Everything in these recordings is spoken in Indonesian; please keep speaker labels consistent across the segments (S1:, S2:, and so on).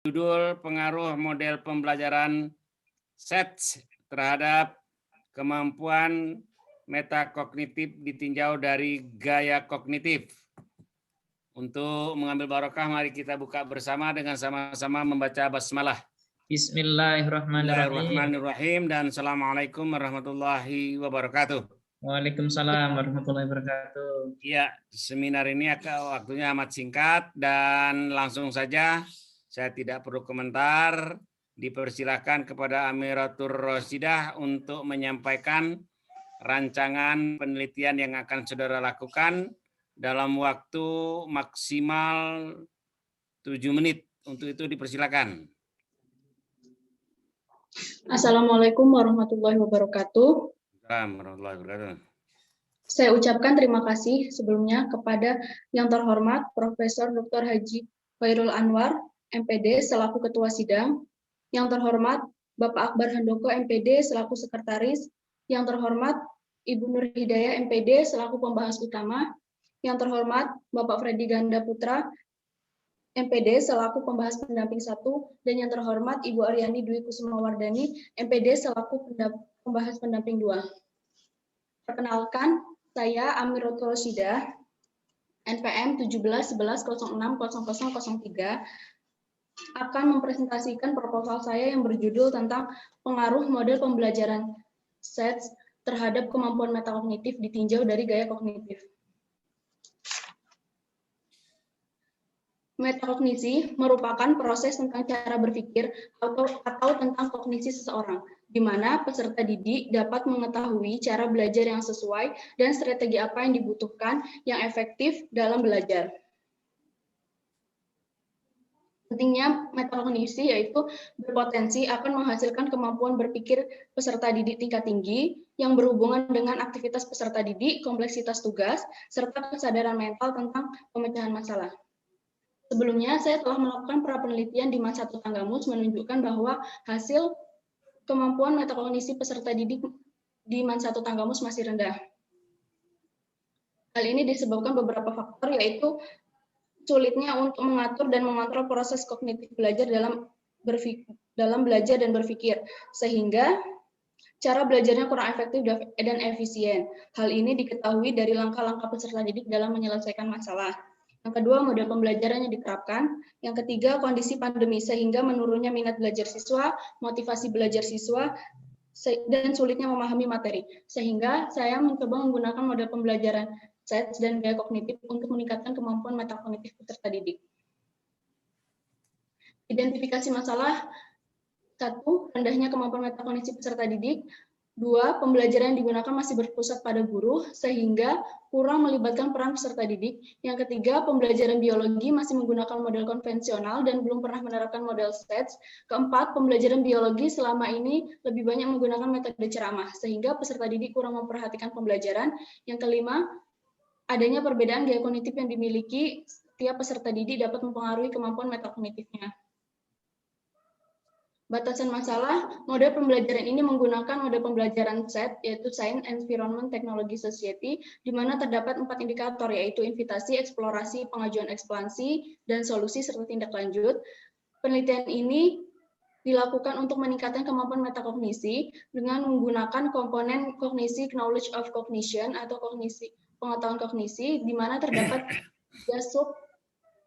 S1: Judul pengaruh model pembelajaran SETS terhadap kemampuan metakognitif ditinjau dari gaya kognitif. Untuk mengambil barokah, mari kita buka bersama dengan sama-sama membaca basmalah.
S2: Bismillahirrahmanirrahim.
S1: Bismillahirrahmanirrahim dan Assalamualaikum warahmatullahi wabarakatuh.
S2: Waalaikumsalam warahmatullahi wabarakatuh.
S1: Ya, seminar ini waktunya amat singkat dan langsung saja, saya tidak perlu komentar. Dipersilakan kepada Amiratur Rosidah untuk menyampaikan rancangan penelitian yang akan saudara lakukan dalam waktu maksimal 7 menit. Untuk itu dipersilakan.
S3: Assalamualaikum warahmatullahi wabarakatuh.
S1: Warahmatullahi wabarakatuh.
S3: Saya ucapkan terima kasih sebelumnya kepada yang terhormat Profesor Dr. Haji Khairul Anwar, MPD selaku Ketua Sidang, yang terhormat Bapak Akbar Handoko, MPD selaku Sekretaris, yang terhormat Ibu Nur Hidayah, MPD selaku Pembahas Utama, yang terhormat Bapak Freddy Ganda Putra, MPD selaku Pembahas Pendamping 1, dan yang terhormat Ibu Aryani Dwi Kusumawardani, MPD selaku Pembahas Pendamping 2. Perkenalkan, saya Amiratul Rosidah, NPM 1711060003, akan mempresentasikan proposal saya yang berjudul tentang pengaruh model pembelajaran SETS terhadap kemampuan metakognitif ditinjau dari gaya kognitif. Metakognisi merupakan proses tentang cara berpikir atau tentang kognisi seseorang, di mana peserta didik dapat mengetahui cara belajar yang sesuai dan strategi apa yang dibutuhkan yang efektif dalam belajar. Pentingnya metakognisi yaitu berpotensi akan menghasilkan kemampuan berpikir peserta didik tingkat tinggi yang berhubungan dengan aktivitas peserta didik, kompleksitas tugas, serta kesadaran mental tentang pemecahan masalah. Sebelumnya, saya telah melakukan penelitian di MAN 1 Tanggamus menunjukkan bahwa hasil kemampuan metakognisi peserta didik di MAN 1 Tanggamus masih rendah. Hal ini disebabkan beberapa faktor, yaitu sulitnya untuk mengatur dan mengontrol proses kognitif belajar dalam belajar dan berpikir, sehingga cara belajarnya kurang efektif dan efisien. Hal ini diketahui dari langkah-langkah peserta didik dalam menyelesaikan masalah. Yang kedua, model pembelajarannya diterapkan. Yang ketiga, kondisi pandemi sehingga menurunnya minat belajar siswa, motivasi belajar siswa, dan sulitnya memahami materi. Sehingga saya mencoba menggunakan model pembelajaran SETS dan gaya kognitif untuk meningkatkan kemampuan metakognitif peserta didik. Identifikasi masalah: 1. Rendahnya kemampuan metakognitif peserta didik. 2. Pembelajaran yang digunakan masih berpusat pada guru, sehingga kurang melibatkan peran peserta didik. Yang ketiga, pembelajaran biologi masih menggunakan model konvensional dan belum pernah menerapkan model SETS. Keempat, pembelajaran biologi selama ini lebih banyak menggunakan metode ceramah, sehingga peserta didik kurang memperhatikan pembelajaran. Yang kelima, adanya perbedaan gaya kognitif yang dimiliki setiap peserta didik dapat mempengaruhi kemampuan metakognitifnya. Batasan masalah: model pembelajaran ini menggunakan model pembelajaran SET, yaitu Science, Environment, Technology, Society, di mana terdapat 4 indikator, yaitu invitasi, eksplorasi, pengajuan ekspansi, dan solusi serta tindak lanjut. Penelitian ini dilakukan untuk meningkatkan kemampuan metakognisi dengan menggunakan komponen kognisi knowledge of cognition atau kognisi pengetahuan kognisi, di mana terdapat 3 sub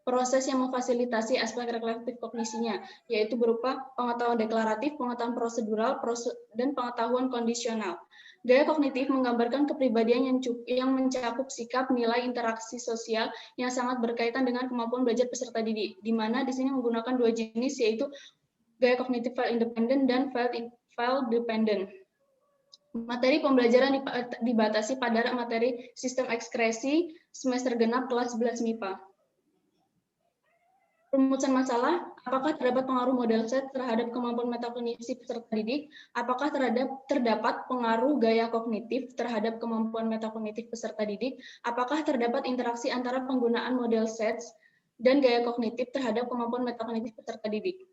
S3: proses yang memfasilitasi aspek reflektif kognisinya, yaitu berupa pengetahuan deklaratif, pengetahuan prosedural, dan pengetahuan kondisional. Gaya kognitif menggambarkan kepribadian yang mencakup sikap, nilai, interaksi sosial yang sangat berkaitan dengan kemampuan belajar peserta didik, di mana di sini menggunakan 2 jenis, yaitu gaya kognitif file independent dan file dependent. Materi pembelajaran dibatasi pada materi sistem ekskresi semester genap kelas 11 MIPA. Rumusan masalah: apakah terdapat pengaruh model SET terhadap kemampuan metakognisi peserta didik? Apakah terdapat pengaruh gaya kognitif terhadap kemampuan metakognitif peserta didik? Apakah terdapat interaksi antara penggunaan model SET dan gaya kognitif terhadap kemampuan metakognitif peserta didik?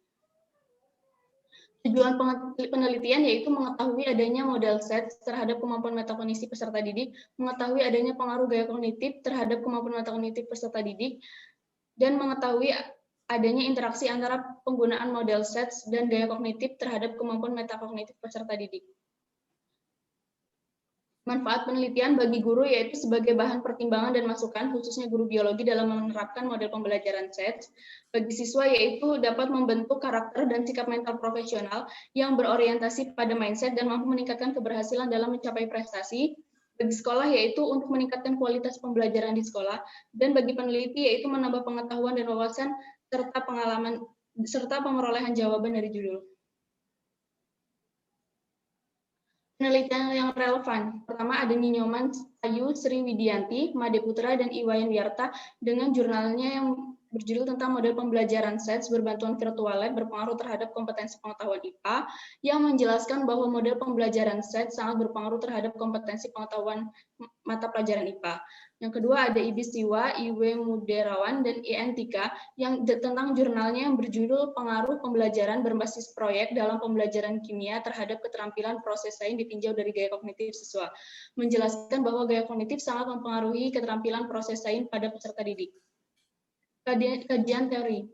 S3: Tujuan penelitian yaitu mengetahui adanya model SET terhadap kemampuan metakognisi peserta didik, mengetahui adanya pengaruh gaya kognitif terhadap kemampuan metakognitif peserta didik, dan mengetahui adanya interaksi antara penggunaan model sets dan gaya kognitif terhadap kemampuan metakognitif peserta didik. Manfaat penelitian bagi guru yaitu sebagai bahan pertimbangan dan masukan, khususnya guru biologi dalam menerapkan model pembelajaran SETS. Bagi siswa yaitu dapat membentuk karakter dan sikap mental profesional yang berorientasi pada mindset dan mampu meningkatkan keberhasilan dalam mencapai prestasi. Bagi sekolah yaitu untuk meningkatkan kualitas pembelajaran di sekolah, dan bagi peneliti yaitu menambah pengetahuan dan wawasan serta pengalaman serta pemerolehan jawaban dari judul. Penelitian yang relevan. Pertama ada Ninyoman Ayu Sri Widianti, Made Putra, dan Iwayan Wiarta dengan jurnalnya yang berjudul tentang model pembelajaran SETS berbantuan virtual lab berpengaruh terhadap kompetensi pengetahuan IPA, yang menjelaskan bahwa model pembelajaran SETS sangat berpengaruh terhadap kompetensi pengetahuan mata pelajaran IPA. Yang kedua ada Ibi Siwa, Iwe Muderawan, dan IN Tika yang tentang jurnalnya yang berjudul Pengaruh Pembelajaran Berbasis Proyek dalam Pembelajaran Kimia terhadap Keterampilan Proses Sains ditinjau dari gaya kognitif siswa. Menjelaskan bahwa gaya kognitif sangat mempengaruhi keterampilan proses sains pada peserta didik. Kajian teori.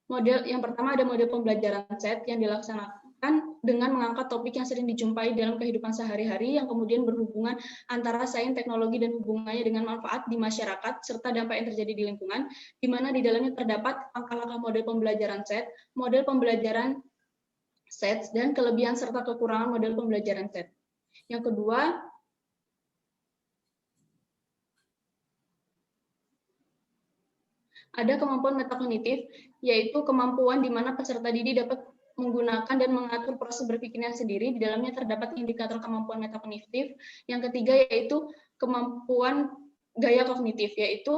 S3: Model yang pertama ada model pembelajaran SET yang dilaksanakan dengan mengangkat topik yang sering dijumpai dalam kehidupan sehari-hari yang kemudian berhubungan antara sains, teknologi, dan hubungannya dengan manfaat di masyarakat serta dampak yang terjadi di lingkungan, di mana di dalamnya terdapat langkah-langkah model pembelajaran SET, model pembelajaran SET, dan kelebihan serta kekurangan model pembelajaran SET. Yang kedua, ada kemampuan metakognitif, yaitu kemampuan di mana peserta didik dapat menggunakan dan mengatur proses berpikirnya sendiri. Di dalamnya terdapat indikator kemampuan metakognitif. Yang ketiga yaitu kemampuan gaya kognitif, yaitu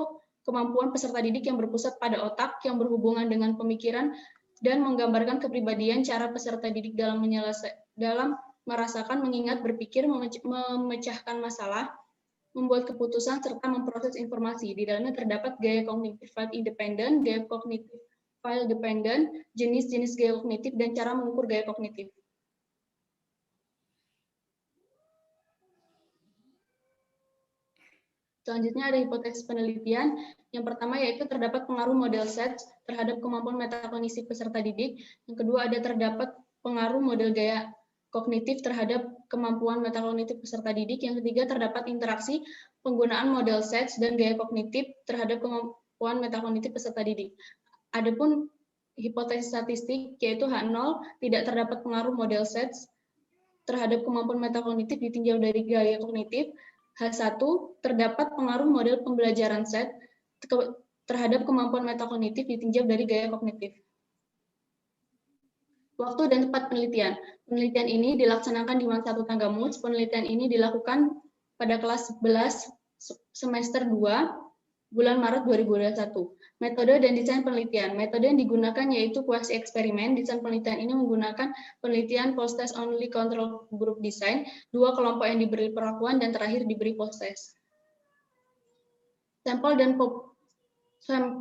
S3: kemampuan peserta didik yang berpusat pada otak, yang berhubungan dengan pemikiran, dan menggambarkan kepribadian cara peserta didik dalam merasakan, mengingat, berpikir, memecahkan masalah, membuat keputusan, serta memproses informasi. Di dalamnya terdapat gaya kognitif file independen, gaya kognitif file dependent, jenis-jenis gaya kognitif, dan cara mengukur gaya kognitif. Selanjutnya ada hipotesis penelitian. Yang pertama yaitu terdapat pengaruh model SETS terhadap kemampuan metakognitif peserta didik. Yang kedua ada terdapat pengaruh model gaya kognitif terhadap kemampuan metakognitif peserta didik. Yang ketiga terdapat interaksi penggunaan model SETS dan gaya kognitif terhadap kemampuan metakognitif peserta didik. Adapun hipotesis statistik yaitu H0 tidak terdapat pengaruh model SETS terhadap kemampuan metakognitif ditinjau dari gaya kognitif. H1 terdapat pengaruh model pembelajaran SET terhadap kemampuan metakognitif ditinjau dari gaya kognitif. Waktu dan tempat penelitian. Penelitian ini dilaksanakan di Mansatu Tanggamus. Penelitian ini dilakukan pada kelas 11 semester 2 bulan Maret 2021. Metode dan desain penelitian. Metode yang digunakan yaitu kuasi eksperimen. Desain penelitian ini menggunakan penelitian post-test only control group design, 2 kelompok yang diberi perlakuan dan terakhir diberi post-test. Sampel dan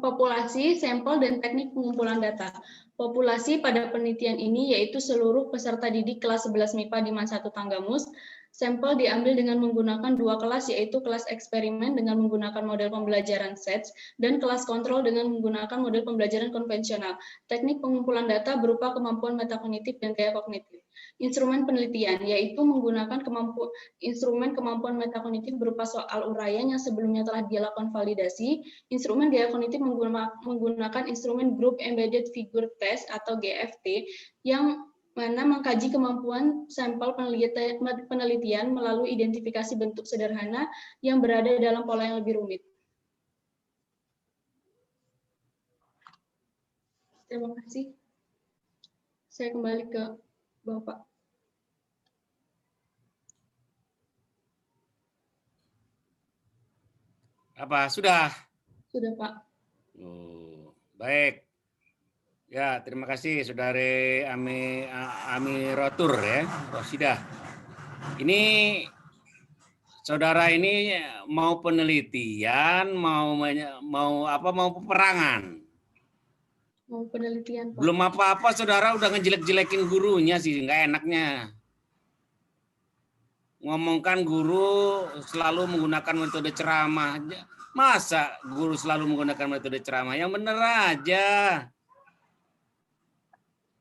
S3: populasi, sampel dan teknik pengumpulan data. Populasi pada penelitian ini yaitu seluruh peserta didik kelas 11 MIPA di Mansatu Tanggamus. Sampel diambil dengan menggunakan 2 kelas, yaitu kelas eksperimen dengan menggunakan model pembelajaran SETS dan kelas kontrol dengan menggunakan model pembelajaran konvensional. Teknik pengumpulan data berupa kemampuan metakognitif dan gaya kognitif. Instrumen penelitian, yaitu menggunakan instrumen kemampuan metakognitif berupa soal uraian yang sebelumnya telah dilakukan validasi. Instrumen gaya kognitif menggunakan instrumen Group Embedded Figure Test atau GFT yang mana mengkaji kemampuan sampel penelitian melalui identifikasi bentuk sederhana yang berada dalam pola yang lebih rumit. Terima kasih. Saya kembali ke Bapak.
S1: Apa sudah?
S3: Sudah, Pak.
S1: Oh, baik. Ya, terima kasih Saudari Amirotur ya, Rosidah. Ini saudara ini mau penelitian, mau peperangan.
S3: Mau penelitian, Pak.
S1: Belum apa-apa saudara udah ngejelek-jelekin gurunya sih, nggak enaknya. Ngomongkan guru selalu menggunakan metode ceramah. Masa guru selalu menggunakan metode ceramah? Yang bener aja.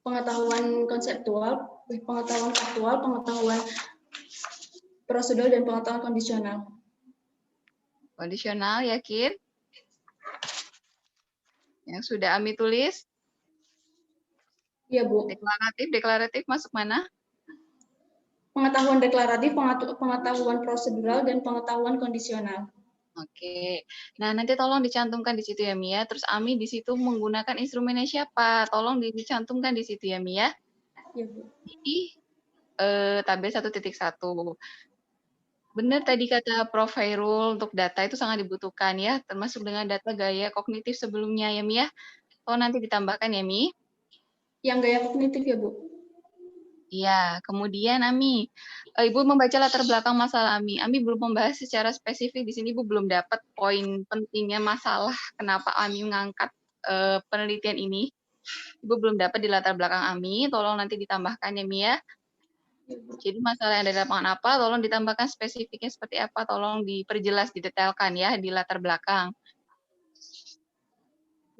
S3: pengetahuan konseptual, pengetahuan faktual, pengetahuan prosedural, dan pengetahuan kondisional.
S4: Kondisional, yakin? Yang sudah Ami tulis?
S3: Iya, Bu.
S4: Deklaratif masuk mana?
S3: Pengetahuan deklaratif, pengetahuan prosedural, dan pengetahuan kondisional.
S4: Oke. Nah, nanti tolong dicantumkan di situ ya, Mia. Terus Ami di situ menggunakan instrumennya siapa? Tolong dicantumkan di situ ya, Mia.
S3: Iya, Bu.
S4: Di tabel 1.1. Benar tadi kata Prof. Hairul, untuk data itu sangat dibutuhkan ya, termasuk dengan data gaya kognitif sebelumnya ya, Mia. Oh, nanti ditambahkan ya, Mi.
S3: Yang gaya kognitif ya, Bu.
S4: Iya, kemudian Ami, Ibu membaca latar belakang masalah Ami. Ami belum membahas secara spesifik di sini, Ibu belum dapat poin pentingnya masalah kenapa Ami mengangkat penelitian ini. Ibu belum dapat di latar belakang Ami, tolong nanti ditambahkan ya, Mi ya. Jadi masalah yang ada di lapangan apa, tolong ditambahkan spesifiknya seperti apa, tolong diperjelas, didetailkan ya di latar belakang.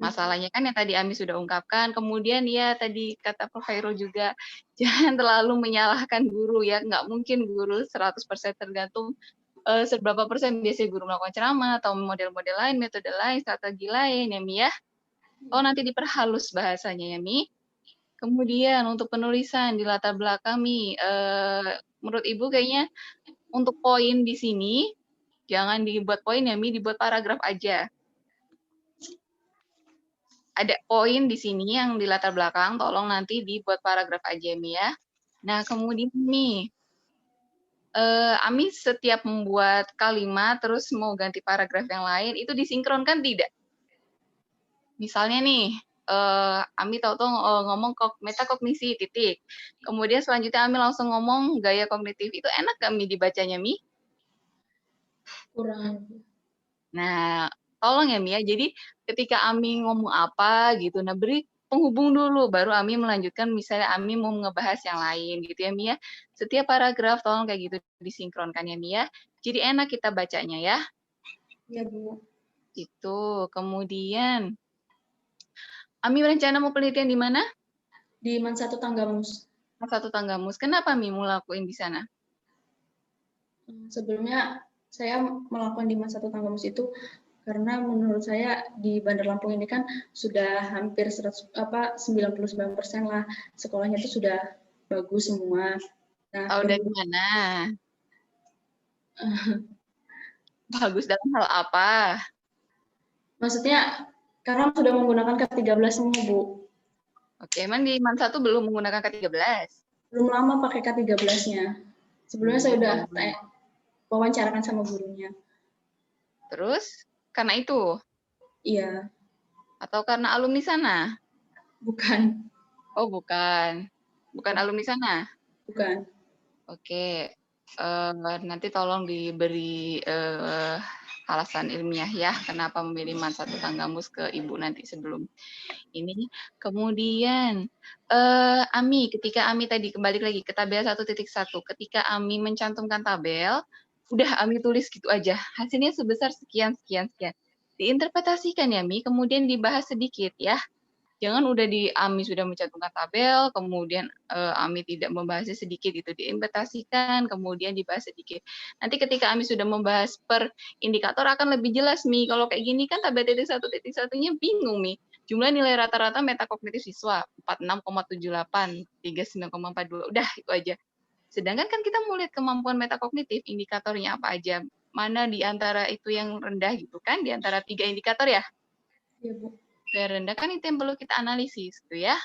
S4: Masalahnya kan yang tadi Ami sudah ungkapkan, kemudian ya tadi kata Prof. Hairul juga, jangan terlalu menyalahkan guru ya, nggak mungkin guru 100% tergantung seberapa persen biasanya guru melakukan ceramah, atau model-model lain, metode lain, strategi lain ya Mi ya. Oh nanti diperhalus bahasanya ya Mi. Kemudian untuk penulisan di latar belakang Mi, menurut Ibu kayaknya untuk poin di sini, jangan dibuat poin ya Mi, dibuat paragraf aja. Ada poin di sini yang di latar belakang, tolong nanti dibuat paragraf aja, Mi ya. Nah, kemudian Mi, Ami setiap membuat kalimat, terus mau ganti paragraf yang lain, itu disinkronkan tidak? Misalnya nih, Ami tahu-tahu ngomong metakognisi, titik. Kemudian selanjutnya Ami langsung ngomong gaya kognitif. Itu enak gak Mi dibacanya, Mi?
S3: Kurang.
S4: Nah, tolong ya Mi ya. Jadi ketika Ami ngomong apa gitu, nah beri penghubung dulu, baru Ami melanjutkan misalnya Ami mau ngebahas yang lain gitu ya Mi ya. Setiap paragraf tolong kayak gitu disinkronkan ya Mi ya. Jadi enak kita bacanya ya.
S3: Iya, Bu.
S4: Itu. Kemudian Ami berencana mau penelitian di mana?
S3: Di Man 1 Tanggamus.
S4: Man 1 Tanggamus. Kenapa Mi mau lakuin di sana?
S3: Sebelumnya saya melakukan di Man 1 Tanggamus itu karena menurut saya di Bandar Lampung ini kan sudah hampir 99% lah sekolahnya itu sudah bagus semua. Nah,
S4: Tahu dari mana? Bagus dalam hal apa?
S3: Maksudnya karena sudah menggunakan K13 semua, Bu.
S4: Oke, emang di Man 1 belum menggunakan K13?
S3: Belum lama pakai K13-nya. Sebelumnya saya udah wawancarakan sama gurunya.
S4: Terus, karena itu?
S3: Iya.
S4: Atau karena alumni sana?
S3: Bukan.
S4: Oh, bukan. Bukan alumni sana?
S3: Bukan.
S4: Oke. Nanti tolong diberi alasan ilmiah ya, kenapa memilih Man 1 Tanggamus ke Ibu nanti sebelum ini. Kemudian, Ami, ketika Ami tadi kembali lagi ke tabel 1.1, ketika Ami mencantumkan tabel, udah Ami tulis gitu aja, hasilnya sebesar sekian, sekian, sekian. Diinterpretasikan ya, Mi, kemudian dibahas sedikit ya. Jangan udah Ami sudah mencantumkan tabel, kemudian Ami tidak membahasnya sedikit, itu diinterpretasikan, kemudian dibahas sedikit. Nanti ketika Ami sudah membahas per indikator akan lebih jelas, Mi. Kalau kayak gini kan tabel titik 1.1-nya bingung, Mi. Jumlah nilai rata-rata metakognitif siswa 46,78, 39,42. Udah itu aja. Sedangkan kan kita mau lihat kemampuan metakognitif, indikatornya apa aja. Mana di antara itu yang rendah gitu kan, di antara 3 indikator ya.
S3: Iya, Bu.
S4: Yang rendah kan itu yang perlu kita analisis gitu ya.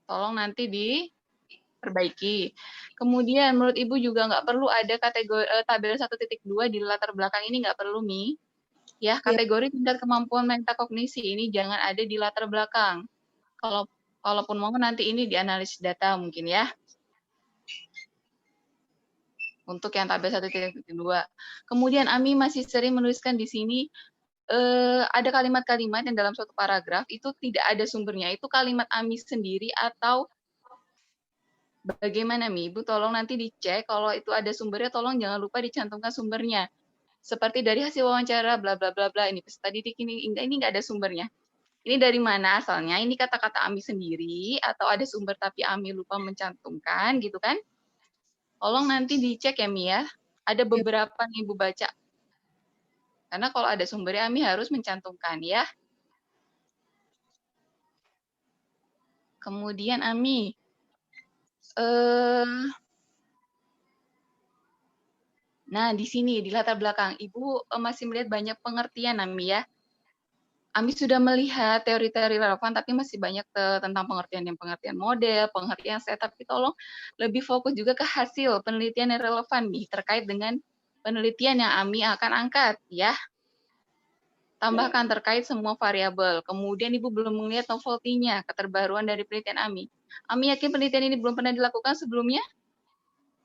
S4: Tolong nanti diperbaiki. Kemudian menurut Ibu juga nggak perlu ada kategori tabel 1.2 di latar belakang ini, nggak perlu, Mi. Ya, kategori tingkat kemampuan metakognisi ini jangan ada di latar belakang. Kalaupun mau nanti ini dianalisis data mungkin ya. Untuk yang tabel 1.2. Kemudian Ami masih sering menuliskan di sini ada kalimat-kalimat yang dalam suatu paragraf itu tidak ada sumbernya. Itu kalimat Ami sendiri atau bagaimana, Mi? Ibu tolong nanti dicek kalau itu ada sumbernya, tolong jangan lupa dicantumkan sumbernya. Seperti dari hasil wawancara, bla bla bla bla, ini peserta didik ini nggak ada sumbernya. Ini dari mana asalnya? Ini kata-kata Ami sendiri atau ada sumber tapi Ami lupa mencantumkan gitu kan? Tolong nanti dicek ya Mi ya. Ada beberapa nih Ibu baca. Karena kalau ada sumbernya Ami harus mencantumkan ya. Kemudian Ami nah di sini di latar belakang Ibu masih melihat banyak pengertian Ami ya. Ami sudah melihat teori-teori relevan, tapi masih banyak tentang pengertian model, pengertian set, tapi tolong lebih fokus juga ke hasil penelitian yang relevan nih, terkait dengan penelitian yang Ami akan angkat, ya. Tambahkan terkait semua variabel. Kemudian Ibu belum melihat novelty-nya, keterbaruan dari penelitian Ami. Ami yakin penelitian ini belum pernah dilakukan sebelumnya?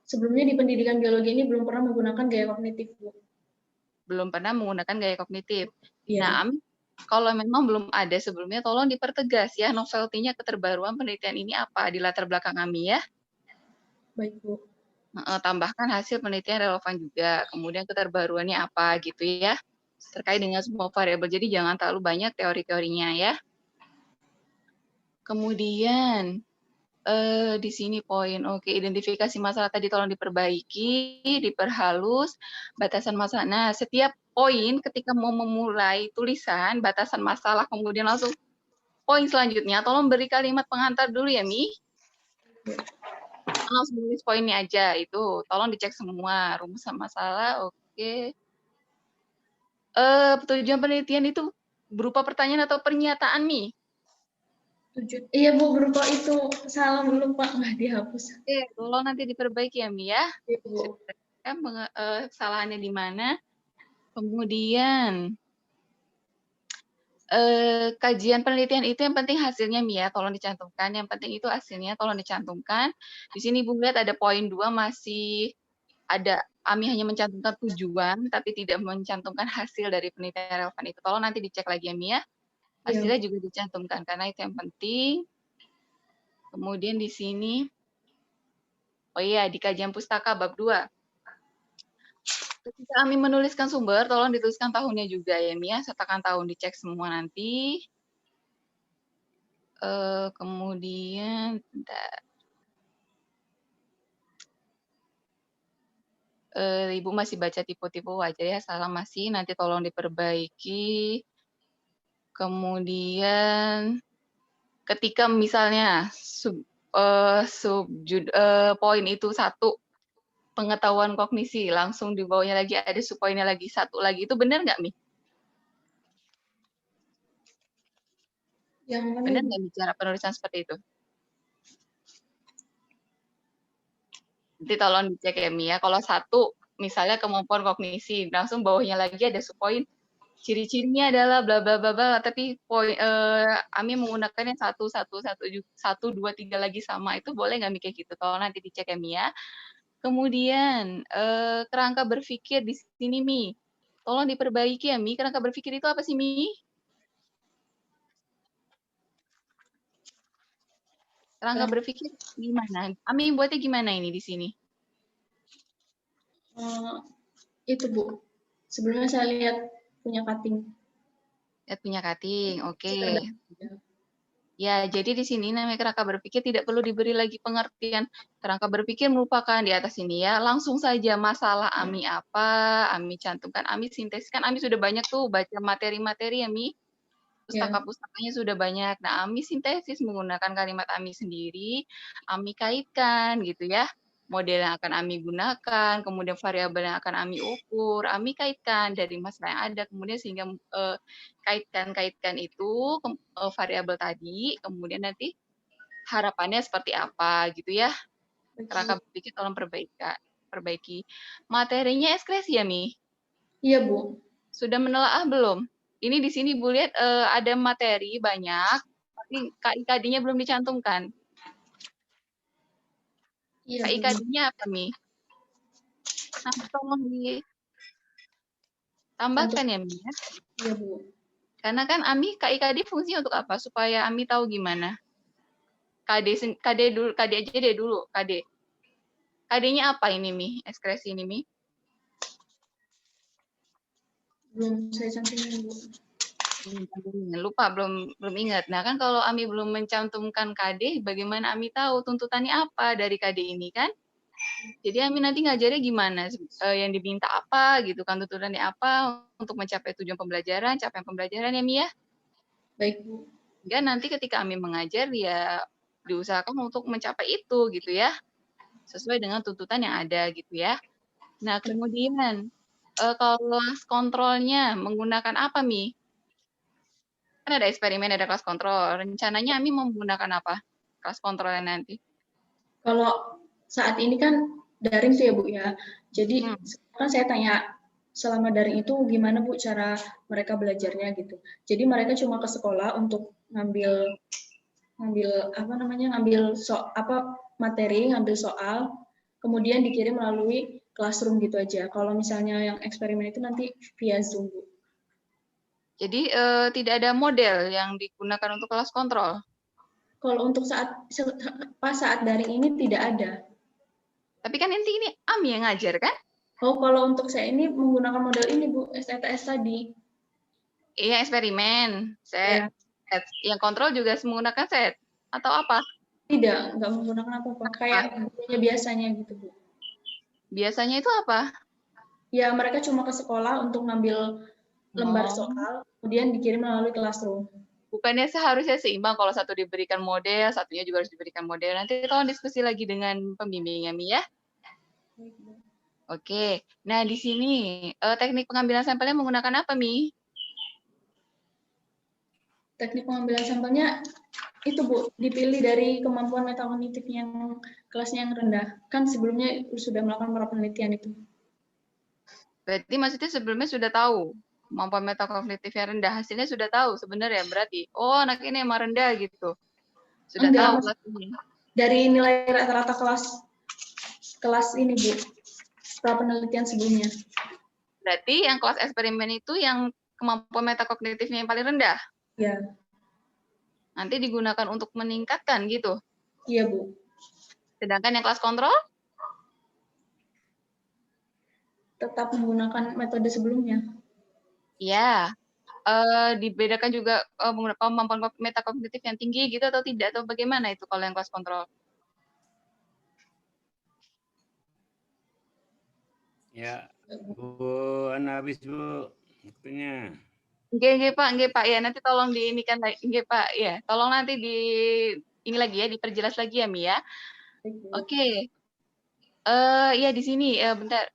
S3: Sebelumnya di pendidikan biologi ini belum pernah menggunakan gaya kognitif, Bu.
S4: Belum pernah menggunakan gaya kognitif.
S3: Iya.
S4: Nah, Ami kalau memang belum ada sebelumnya, tolong dipertegas ya novelty-nya keterbaruan penelitian ini apa di latar belakang Ami ya.
S3: Baik, Bu.
S4: Tambahkan hasil penelitian relevan juga, kemudian keterbaruannya apa gitu ya, terkait dengan semua variabel. Jadi jangan terlalu banyak teori-teorinya ya. Kemudian di sini poin, oke, identifikasi masalah tadi tolong diperbaiki, diperhalus, batasan masalah. Nah, setiap poin ketika mau memulai tulisan, batasan masalah, kemudian langsung poin selanjutnya, tolong beri kalimat pengantar dulu ya, Mi. Langsung tulis poinnya aja, itu. Tolong dicek semua, rumusan masalah, oke. Tujuan penelitian itu berupa pertanyaan atau pernyataan, Mi?
S3: Iya, Bu, berupa itu. Salah belum, Pak. Nggak dihapus.
S4: Oke, tolong nanti diperbaiki ya, Mi ya.
S3: Iya, Bu.
S4: Kesalahannya di mana. Kemudian, kajian penelitian itu yang penting hasilnya, Mi ya, tolong dicantumkan. Yang penting itu hasilnya, tolong dicantumkan. Di sini Ibu lihat ada poin 2 masih ada, Ami hanya mencantumkan tujuan, tapi tidak mencantumkan hasil dari penelitian relevan itu. Tolong nanti dicek lagi ya, Mi ya. Hasilnya juga dicantumkan, karena itu yang penting. Kemudian di sini, oh iya, di kajian pustaka bab 2. Ketika Ami menuliskan sumber, tolong dituliskan tahunnya juga ya, Mi ya. Sertakan tahun, dicek semua nanti. Kemudian, Ibu masih baca tipe-tipe wajar ya, salah masih, nanti tolong diperbaiki. Kemudian, ketika misalnya poin itu 1, pengetahuan kognisi, langsung di bawahnya lagi ada subpoinnya lagi 1 lagi, itu benar nggak, Mi? Benar nggak bicara penulisan seperti itu? Nanti tolong dicek ya, Mi ya. Kalau 1, misalnya kemampuan kognisi, langsung bawahnya lagi ada subpoin, ciri-cirinya adalah bla bla bla bla, tapi Ami menggunakannya 1, 2, 3 lagi sama, itu boleh nggak Mi kayak gitu? Tolong nanti dicek ya, Mi ya. Kemudian, kerangka berpikir di sini, Mi. Tolong diperbaiki ya, Mi. Kerangka berpikir itu apa sih, Mi? Kerangka berpikir gimana? Ami buatnya gimana ini di sini?
S3: Itu, Bu. Sebelumnya saya lihat punya cutting.
S4: Lihat punya cutting, oke. Ya, jadi di sini namanya kerangka berpikir tidak perlu diberi lagi pengertian. Kerangka berpikir merupakan di atas ini ya, langsung saja masalah Ami apa, Ami cantumkan, Ami sinteskan, Ami sudah banyak tuh baca materi-materi ya, Mi. Pustaka-pustakanya sudah banyak. Nah, Ami sintesis menggunakan kalimat Ami sendiri, Ami kaitkan gitu ya. Model yang akan Ami gunakan, kemudian variabel yang akan Ami ukur, Ami kaitkan dari masalah yang ada, kemudian sehingga kaitkan itu variabel tadi, kemudian nanti harapannya seperti apa gitu ya. Kerangka berpikir tolong perbaiki. Materinya ekskresi ya, Mi?
S3: Iya, Bu.
S4: Sudah menelaah belum? Ini di sini Bu lihat ada materi banyak, tapi KIKD-nya belum dicantumkan.
S3: Iya,
S4: KIKD-nya apa, Mi? Nah, tolong ditambahkan ya, Mi.
S3: Iya, Bu.
S4: Karena kan Ami KIKD fungsinya untuk apa? Supaya Ami tahu gimana. KD aja deh dulu, KD. KD-nya apa ini, Mi? Ekskresi ini, Mi?
S3: Belum saya cantumin, Bu.
S4: Lupa, belum ingat. Nah, kan kalau Ami belum mencantumkan KD, bagaimana Ami tahu tuntutannya apa dari KD ini kan? Jadi Ami nanti ngajarnya gimana? Yang diminta apa gitu kan, tuntutannya apa untuk mencapai tujuan pembelajaran, capaian pembelajaran ya, Mi ya?
S3: Baik, Bu.
S4: Sehingga nanti ketika Ami mengajar ya diusahakan untuk mencapai itu gitu ya. Sesuai dengan tuntutan yang ada gitu ya. Nah, kemudian kelas kontrolnya menggunakan apa, Mi? Kan ada eksperimen, ada kelas kontrol. Rencananya Ami mau menggunakan apa? Kelas kontrolnya nanti.
S3: Kalau saat ini kan daring tuh ya, Bu ya. Jadi sekarang saya tanya, selama daring itu gimana Bu cara mereka belajarnya gitu. Jadi mereka cuma ke sekolah untuk ngambil materi, ngambil soal, kemudian dikirim melalui classroom gitu aja. Kalau misalnya yang eksperimen itu nanti via Zoom, Bu.
S4: Jadi tidak ada model yang digunakan untuk kelas kontrol.
S3: Kalau untuk pas saat daring ini tidak ada.
S4: Tapi kan inti ini Ami yang ngajar kan?
S3: Oh, kalau untuk saya ini menggunakan model ini Bu, STTS tadi.
S4: Iya, eksperimen,
S3: Ya.
S4: set. Yang kontrol juga menggunakan set atau apa?
S3: Tidak, nggak menggunakan apa-apa. Kayak biasanya gitu Bu.
S4: Biasanya itu apa?
S3: Ya, mereka cuma ke sekolah untuk ngambil lembar soal, kemudian dikirim melalui classroom.
S4: Bukannya seharusnya seimbang kalau satu diberikan model, satunya juga harus diberikan model. Nanti tolong diskusi lagi dengan pembimbingnya, Mi ya. Oke, nah di sini teknik pengambilan sampelnya menggunakan apa, Mi?
S3: Teknik pengambilan sampelnya itu Bu, dipilih dari kemampuan metakognitif yang kelasnya yang rendah. Kan sebelumnya sudah melakukan beberapa penelitian itu.
S4: Berarti maksudnya sebelumnya sudah tahu kemampuan metakognitif yang rendah, hasilnya sudah tahu sebenarnya berarti. Oh, anak ini emang rendah gitu. Sudah
S3: Enggak,
S4: tahu
S3: Mas.
S4: kelas ini.
S3: Dari nilai rata-rata kelas ini Bu, setelah penelitian sebelumnya.
S4: Berarti yang kelas eksperimen itu yang kemampuan metakognitifnya yang paling rendah.
S3: Ya.
S4: Nanti digunakan untuk meningkatkan gitu.
S3: Iya, Bu.
S4: Sedangkan yang kelas kontrol?
S3: Tetap menggunakan metode sebelumnya.
S4: Iya. Dibedakan juga kemampuan metakognitif yang tinggi gitu atau tidak? Atau bagaimana itu kalau yang kelas kontrol?
S1: Ya, Bu Anabis, Bu. Waktunya.
S4: Nggih, Pak. Ya, nanti tolong diinikan lagi. Nggih, Pak. Ya, tolong nanti ini lagi ya, diperjelas lagi ya, Mi ya. Oke. Ya di sini bentar.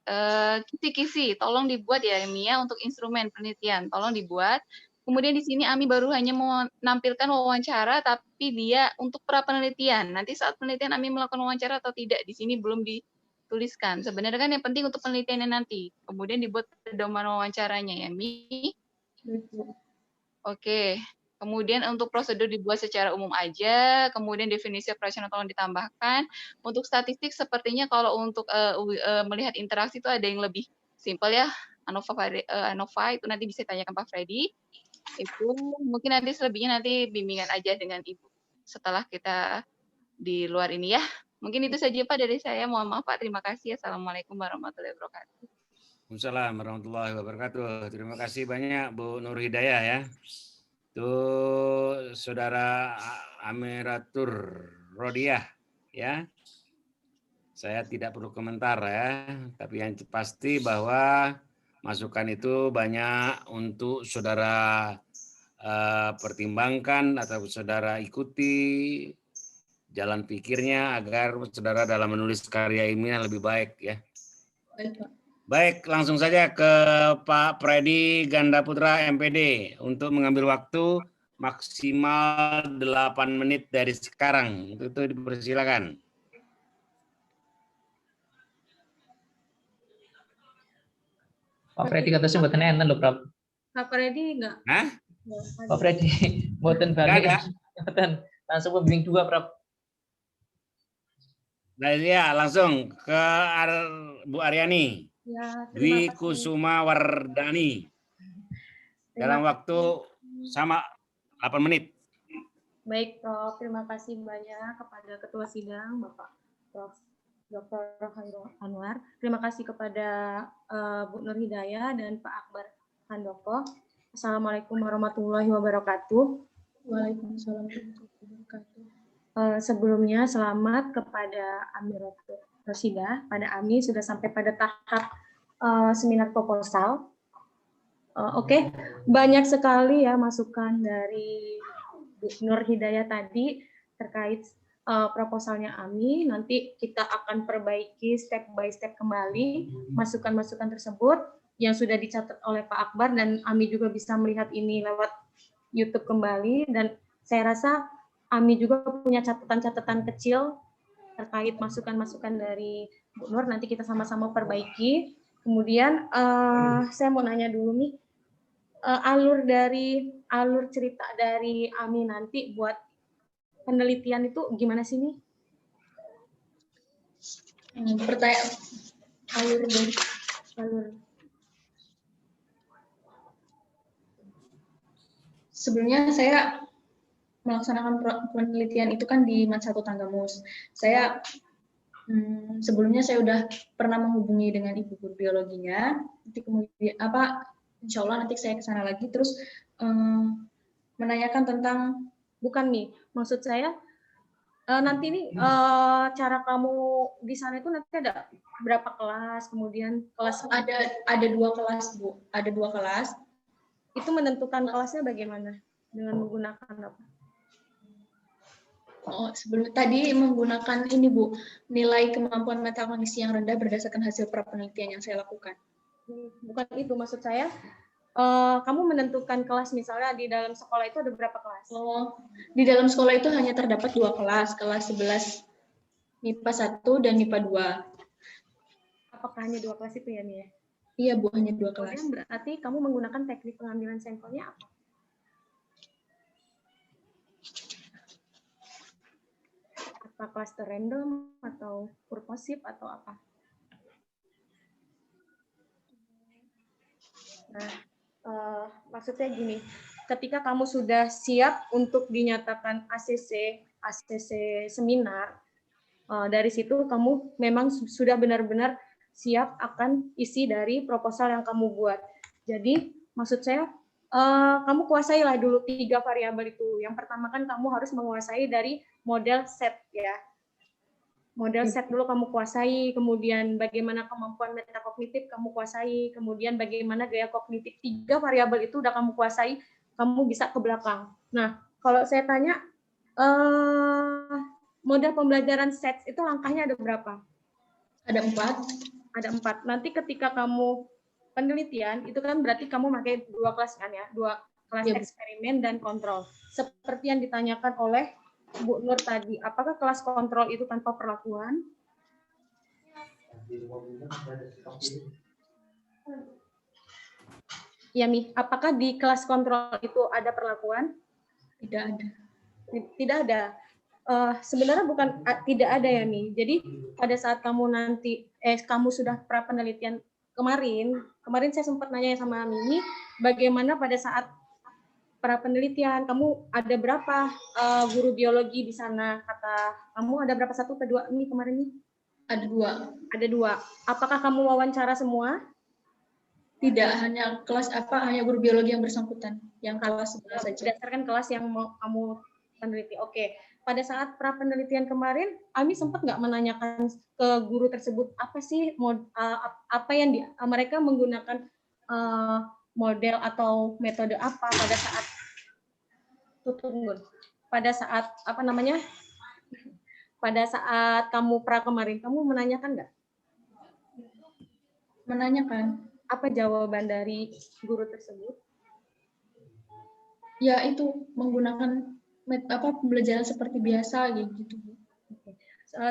S4: Kisi-kisi, tolong dibuat ya, Mi ya, untuk instrumen penelitian. Tolong dibuat. Kemudian di sini Ami baru hanya menampilkan wawancara, tapi dia untuk pra penelitian. Nanti saat penelitian Ami melakukan wawancara atau tidak, di sini belum dituliskan. Sebenarnya kan yang penting untuk penelitiannya nanti. Kemudian dibuat pedoman wawancaranya ya, Mi. Oke. Kemudian untuk prosedur dibuat secara umum aja, kemudian definisi operasional tolong ditambahkan. Untuk statistik sepertinya kalau untuk melihat interaksi itu ada yang lebih simpel ya. ANOVA itu nanti bisa tanyakan Pak Freddy. Itu mungkin nanti selebihnya nanti bimbingan aja dengan Ibu setelah kita di luar ini ya. Mungkin itu saja Pak dari saya. Mohon maaf Pak. Terima kasih. Assalamualaikum warahmatullahi wabarakatuh.
S1: Waalaikumsalam warahmatullahi wabarakatuh. Terima kasih banyak Bu Nur Hidayah ya. Itu Saudara Amiratur Rodiah ya. Saya tidak perlu komentar ya, tapi yang pasti bahwa masukan itu banyak untuk saudara pertimbangkan atau saudara ikuti jalan pikirnya agar saudara dalam menulis karya ilmiah lebih baik ya.
S3: Baik, Pak.
S1: Baik, langsung saja ke Pak Freddy Gandaputra MPD untuk mengambil waktu maksimal 8 menit dari sekarang. Itu dipersilakan.
S2: Pak Freddy katanya mboten enten lho, Prof.
S3: Pak Freddy enggak?
S1: Hah?
S2: Pak Freddy mboten balik. Mboten. Langsung pembimbing 2, Prof.
S1: Nah, ya, langsung ke Bu Aryani.
S3: Ya,
S1: Dwi Kusuma Wardani. Dalam waktu sama 8 menit.
S5: Baik, Prof. Terima kasih banyak kepada Ketua Sidang, Bapak Prof. Dr. Khairul Anwar. Terima kasih kepada Bu Nur Hidayah dan Pak Akbar Handoko. Assalamualaikum warahmatullahi wabarakatuh.
S3: Waalaikumsalam warahmatullahi wabarakatuh.
S5: Sebelumnya selamat kepada Amiratul Rosidah. Pada Ami sudah sampai pada tahap seminar proposal. Oke, banyak sekali ya masukan dari Bu Nur Hidayah tadi terkait proposalnya Ami. Nanti kita akan perbaiki step by step kembali masukan-masukan tersebut yang sudah dicatat oleh Pak Akbar, dan Ami juga bisa melihat ini lewat YouTube kembali, dan saya rasa Ami juga punya catatan-catatan kecil terkait masukan-masukan dari Bu Nur. Nanti kita sama-sama perbaiki. Kemudian saya mau nanya dulu nih, alur cerita dari Ami nanti buat penelitian itu gimana sih nih?
S3: Pertanyaan
S5: Alur.
S3: Sebelumnya saya melaksanakan penelitian itu kan di Mat 1 Tanggamus. Saya sebelumnya saya udah pernah menghubungi dengan ibu guru biologinya. Nanti kemudian insya Allah nanti saya ke sana lagi terus menanyakan tentang,
S5: bukan nih, maksud saya nanti nih cara kamu di sana itu nanti ada berapa kelas, kemudian kelas
S3: ada 2 kelas Bu, ada 2 kelas.
S5: Itu menentukan kelasnya bagaimana? Dengan menggunakan apa?
S3: Oh, sebelum tadi menggunakan ini Bu, nilai kemampuan metakognisi yang rendah berdasarkan hasil prapenelitian yang saya lakukan.
S5: Bukan itu, maksud saya kamu menentukan kelas, misalnya di dalam sekolah itu ada berapa kelas?
S3: Oh, di dalam sekolah itu hanya terdapat 2 kelas, kelas 11 MIPA 1 dan MIPA 2.
S5: Apakah hanya 2 kelas itu ya, Nia?
S3: Iya Bu, hanya 2 kelas.
S5: Kemudian berarti kamu menggunakan teknik pengambilan sampelnya apa? Apa cluster random atau purposive atau apa? Nah, maksudnya gini, ketika kamu sudah siap untuk dinyatakan ACC seminar, dari situ kamu memang sudah benar-benar siap akan isi dari proposal yang kamu buat. Jadi maksud saya kamu kuasailah dulu 3 variabel itu. Yang pertama kan kamu harus menguasai dari model set ya. Model set dulu kamu kuasai, kemudian bagaimana kemampuan metakognitif kamu kuasai, kemudian bagaimana gaya kognitif. 3 variabel itu udah kamu kuasai, kamu bisa ke belakang. Nah, kalau saya tanya model pembelajaran set itu langkahnya ada berapa?
S3: Ada 4.
S5: Ada 4. Nanti ketika kamu penelitian, itu kan berarti kamu pakai 2 kelas kan ya, 2 kelas
S3: Ya,
S5: eksperimen dan kontrol. Seperti yang ditanyakan oleh Bu Nur tadi, apakah kelas kontrol itu tanpa perlakuan? Ya, Mi, apakah di kelas kontrol itu ada perlakuan?
S3: Tidak ada.
S5: Tidak ada. Sebenarnya bukan tidak ada ya, Mi. Jadi pada saat kamu nanti kamu sudah pra penelitian kemarin saya sempat nanya sama Mimi, bagaimana pada saat pra penelitian kamu ada berapa guru biologi di sana? Kata kamu ada berapa, 1 atau 2 ini kemarin nih?
S3: Ada 2.
S5: Ada 2. Apakah kamu wawancara semua?
S3: Tidak, hanya hanya guru biologi yang bersangkutan, yang kelas 11 saja.
S5: Berdasarkan kelas yang mau kamu peneliti. Oke. Pada saat pra penelitian kemarin, Ami sempat nggak menanyakan ke guru tersebut apa sih apa yang mereka menggunakan model atau metode apa pada saat pada saat kamu pra kemarin, kamu menanyakan nggak?
S3: Menanyakan.
S5: Apa jawaban dari guru tersebut?
S3: Ya itu menggunakan pembelajaran seperti biasa gitu.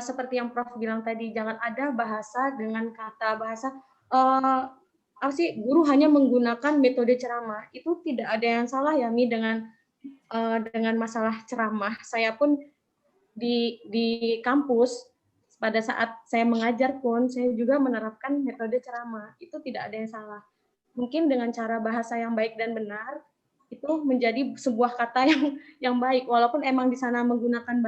S5: Seperti yang Prof bilang tadi, jangan ada bahasa dengan kata bahasa guru hanya menggunakan metode ceramah. Itu tidak ada yang salah ya, Mi, dengan masalah ceramah. Saya pun di kampus pada saat saya mengajar pun saya juga menerapkan metode ceramah. Itu tidak ada yang salah. Mungkin dengan cara bahasa yang baik dan benar itu menjadi sebuah kata yang baik, walaupun emang di sana menggunakan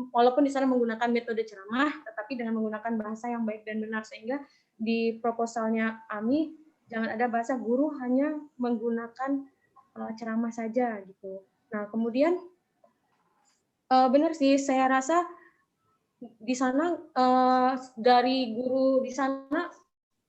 S5: walaupun di sana menggunakan metode ceramah, tetapi dengan menggunakan bahasa yang baik dan benar, sehingga di proposalnya Ami Jangan ada bahasa guru hanya menggunakan ceramah saja gitu. Nah, kemudian benar sih, saya rasa di sana dari guru di sana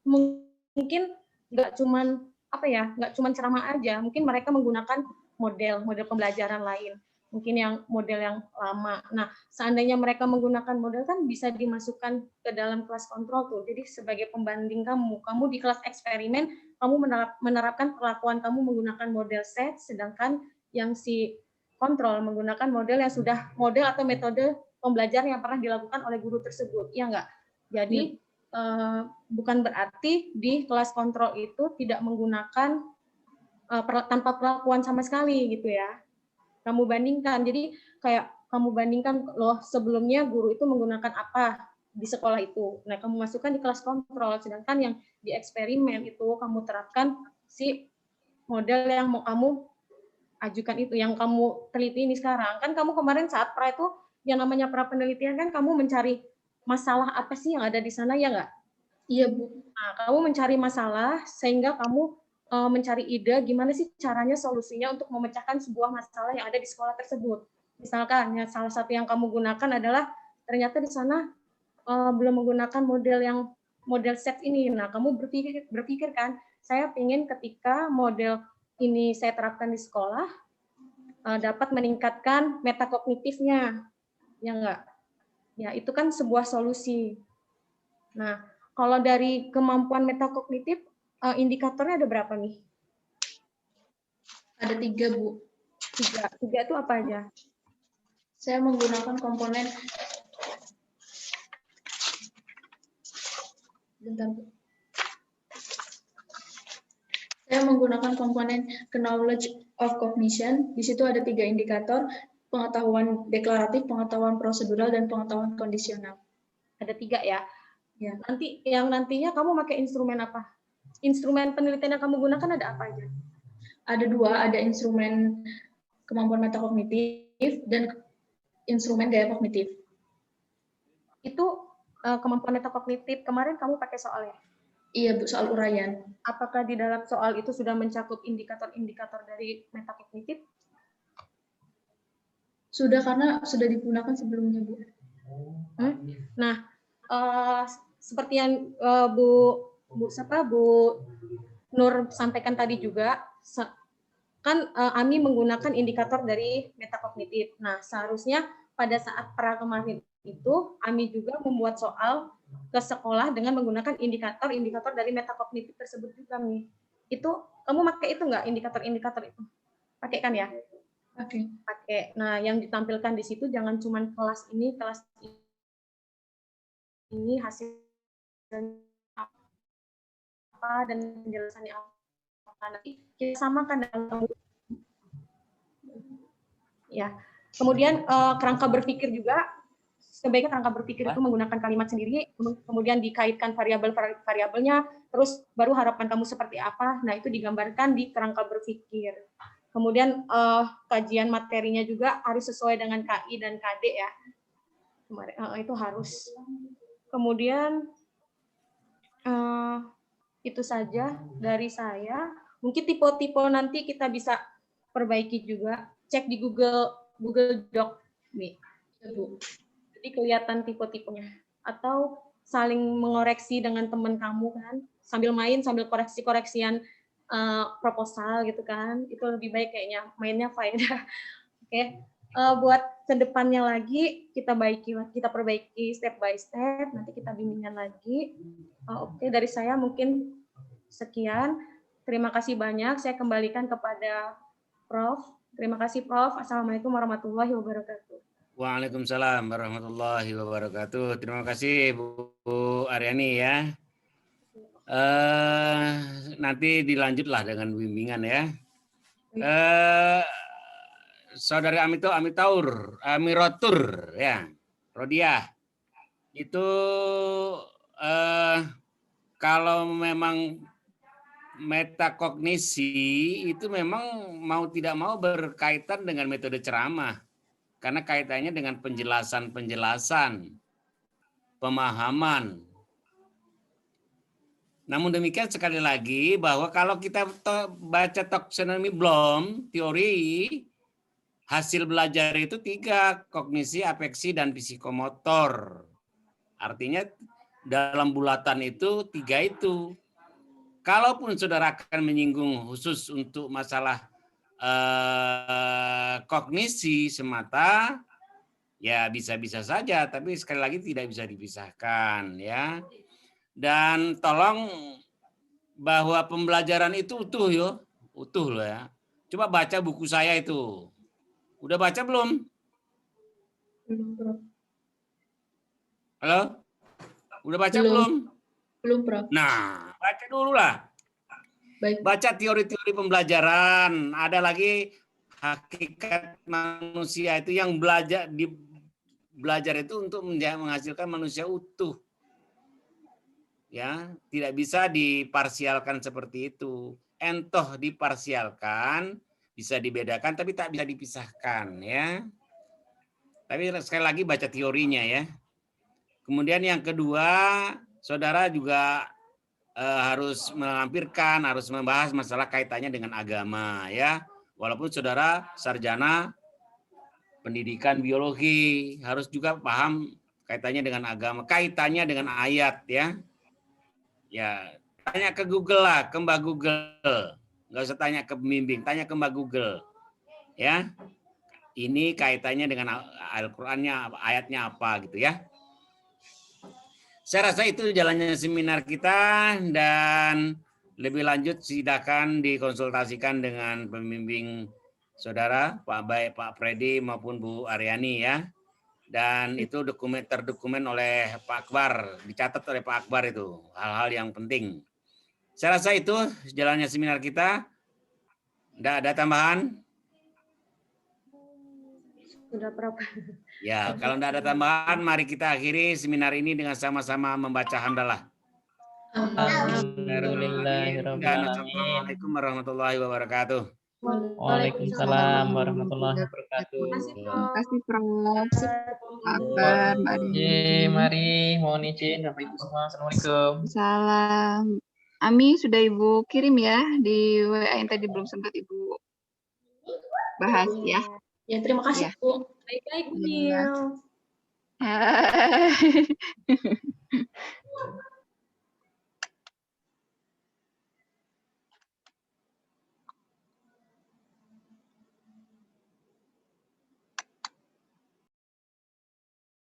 S5: mungkin nggak cuman nggak cuman ceramah aja, mungkin mereka menggunakan model pembelajaran lain, mungkin yang model yang lama. Nah, seandainya mereka menggunakan model kan bisa dimasukkan ke dalam kelas kontrol tuh. Jadi sebagai pembanding kamu di kelas eksperimen kamu menerapkan perlakuan kamu menggunakan model set, sedangkan yang si kontrol menggunakan model yang sudah model atau metode pembelajaran yang pernah dilakukan oleh guru tersebut, ya enggak? Jadi bukan berarti di kelas kontrol itu tidak menggunakan tanpa perlakuan sama sekali gitu ya. Kamu bandingkan, jadi kayak kamu bandingkan loh sebelumnya guru itu menggunakan apa di sekolah itu. Nah, kamu masukkan di kelas kontrol, sedangkan yang di eksperimen itu kamu terapkan si model yang mau kamu ajukan itu, yang kamu teliti ini sekarang. Kan kamu kemarin saat pra itu, yang namanya pra penelitian kan kamu mencari masalah apa sih yang ada di sana, ya nggak?
S3: Iya, Bu.
S5: Nah, kamu mencari masalah sehingga kamu mencari ide gimana sih caranya solusinya untuk memecahkan sebuah masalah yang ada di sekolah tersebut. Misalkan ya, salah satu yang kamu gunakan adalah ternyata di sana belum menggunakan model set ini. Nah, kamu berpikir kan, saya ingin ketika model ini saya terapkan di sekolah dapat meningkatkan metakognitifnya, ya enggak? Ya, itu kan sebuah solusi. Nah, kalau dari kemampuan metakognitif, indikatornya ada berapa nih?
S3: Ada 3, Bu.
S5: 3 itu apa aja?
S3: Saya menggunakan komponen Saya menggunakan komponen knowledge of cognition. Di situ ada 3 indikator, pengetahuan deklaratif, pengetahuan prosedural, dan pengetahuan kondisional.
S5: Ada 3 ya?
S3: Ya.
S5: Nantinya kamu pakai instrumen apa? Instrumen penelitian yang kamu gunakan ada apa aja?
S3: Ada 2, ada instrumen kemampuan metakognitif dan instrumen gaya kognitif.
S5: Itu kemampuan metakognitif kemarin kamu pakai soal ya?
S3: Iya, Bu, soal uraian.
S5: Apakah di dalam soal itu sudah mencakup indikator-indikator dari metakognitif?
S3: Sudah, karena sudah digunakan sebelumnya, Bu.
S5: Nah, seperti yang Bu Nur sampaikan tadi juga, kan AMI menggunakan indikator dari metakognitif. Nah, seharusnya pada saat pra kemarin itu AMI juga membuat soal ke sekolah dengan menggunakan indikator-indikator dari metakognitif tersebut juga nih. Itu kamu pakai itu nggak indikator-indikator itu? Pakai kan ya?
S3: Oke.
S5: Pakai. Nah, yang ditampilkan di situ jangan cuma kelas ini hasilnya apa dan penjelasannya apa. Nanti kita samakan dalam ya. Kemudian kerangka berpikir juga, sebaiknya kerangka berpikir itu menggunakan kalimat sendiri, kemudian dikaitkan variabelnya, terus baru harapan kamu seperti apa. Nah, itu digambarkan di kerangka berpikir. Kemudian kajian materinya juga harus sesuai dengan KI dan KD ya. Itu harus. Kemudian itu saja dari saya. Mungkin tipe-tipe nanti kita bisa perbaiki juga. Cek di Google Doc nih, Bu. Jadi kelihatan tipe-tipenya. Atau saling mengoreksi dengan teman kamu kan, sambil main, sambil koreksi-koreksian proposal gitu kan. Itu lebih baik kayaknya, mainnya faedah. Oke. Buat kedepannya lagi kita perbaiki step by step, nanti kita bimbingan lagi. Oke, dari saya mungkin sekian. Terima kasih banyak. Saya kembalikan kepada Prof. Terima kasih, Prof. Assalamualaikum warahmatullahi wabarakatuh.
S1: Waalaikumsalam warahmatullahi wabarakatuh. Terima kasih Bu Aryani ya. Nanti dilanjutlah dengan bimbingan ya. Saudari Amirotur ya, Rodiah. Itu kalau memang metakognisi itu memang mau tidak mau berkaitan dengan metode ceramah. Karena kaitannya dengan penjelasan-penjelasan, pemahaman. Namun demikian sekali lagi bahwa kalau kita baca taksonomi Bloom, teori hasil belajar itu 3, kognisi, afeksi, dan psikomotor. Artinya dalam bulatan itu 3 itu. Kalaupun saudara akan menyinggung khusus untuk masalah kognisi semata, ya bisa-bisa saja, tapi sekali lagi tidak bisa dipisahkan ya. Dan tolong bahwa pembelajaran itu utuh loh ya. Coba baca buku saya itu. Udah baca belum?
S3: Belum, Prof.
S1: Halo? Udah baca
S3: Belum.
S1: belum?
S3: Belum, Prof.
S1: Nah, baca dulu lah.
S3: Baik.
S1: Baca teori-teori pembelajaran. Ada lagi hakikat manusia itu yang belajar itu untuk menghasilkan manusia utuh. Ya, tidak bisa diparsialkan seperti itu. Entoh diparsialkan, bisa dibedakan tapi tak bisa dipisahkan ya. Tapi sekali lagi baca teorinya ya. Kemudian yang kedua, saudara juga harus melampirkan, harus membahas masalah kaitannya dengan agama ya. Walaupun saudara sarjana pendidikan biologi, harus juga paham kaitannya dengan agama, kaitannya dengan ayat ya. Ya, tanya ke Google lah, ke Mbak Google. Nggak usah tanya ke pembimbing, tanya ke Mbak Google. Ya. Ini kaitannya dengan Al-Qur'annya, ayatnya apa gitu ya. Saya rasa itu jalannya seminar kita, dan lebih lanjut silakan dikonsultasikan dengan pembimbing saudara, baik Pak Freddy maupun Bu Aryani ya. Dan itu terdokumen oleh Pak Akbar, dicatat oleh Pak Akbar itu, hal-hal yang penting. Saya rasa itu jalannya seminar kita. Tidak ada tambahan?
S5: Sudah, Prof.
S1: Ya, kalau tidak ada tambahan, mari kita akhiri seminar ini dengan sama-sama membaca hamdalah.
S2: Alhamdulillahirrahmanirrahim.
S1: Assalamualaikum warahmatullahi wabarakatuh.
S2: Waalaikumsalam warahmatullahi wabarakatuh.
S4: Terima kasih, Prof. Akbar, Mbak Dini.
S2: Mari, mohon izin Bapak Ibu semua. Assalamualaikum.
S4: Salam. Ami sudah Ibu kirim ya di WA yang tadi belum sempat Ibu bahas ya.
S3: Ya, terima kasih,
S4: Ya.
S3: Bu.
S5: Baik-baik, Bu
S4: Iya.
S5: Nil.